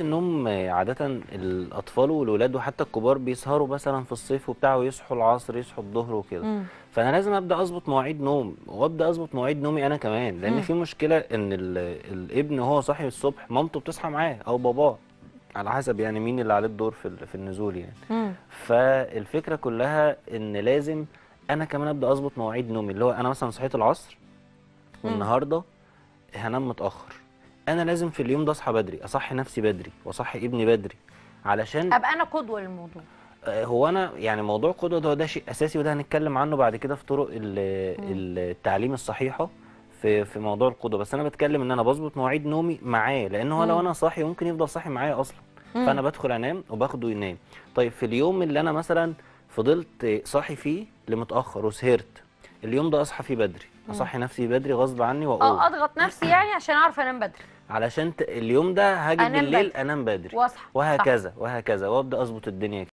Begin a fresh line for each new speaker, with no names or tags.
النوم عادة الأطفال والولاد وحتى الكبار بيسهروا مثلا في الصيف وبتاع ويصحوا العصر يصحوا الظهر وكده.
امم.
فأنا لازم أبدأ أظبط مواعيد نوم وأبدأ أظبط مواعيد نومي أنا كمان، لأن
امم.
في مشكلة إن الابن وهو صاحي الصبح مامته بتصحى معاه أو باباه، على حسب يعني مين اللي عليه الدور في النزول يعني.
امم.
فالفكرة كلها إن لازم أنا كمان أبدأ أظبط مواعيد نومي، اللي هو أنا مثلا صحيت العصر
امم.
والنهارده هنام متأخر، أنا لازم في اليوم ده أصحى بدري، أصحي نفسي بدري وأصحي ابني بدري علشان
ابقى انا قدوه للموضوع.
هو أنا يعني موضوع القدوة ده شيء أساسي، وده هنتكلم عنه بعد كده في طرق
امم.
التعليم الصحيحة في موضوع القدوة. بس أنا بتكلم إن أنا بظبط مواعيد نومي معاه، لأن هو لو
امم.
أنا صاحي ممكن يفضل صاحي معايا أصلا.
امم.
فأنا بدخل أنام وباخده ينام. طيب في اليوم اللي أنا مثلا فضلت صاحي فيه لمتأخر وسهرت، اليوم ده أصحى فيه بدري،
امم.
أصحي نفسي بدري غصب عني
اه،
وأقوم،
اضغط نفسي يعني عشان اعرف انام بدري.
علشان اليوم ده هاجي
انام
بالليل
بدري
انام بدري،
واصحى، صح.
وهكذا وهكذا، وابدا اظبط الدنيا.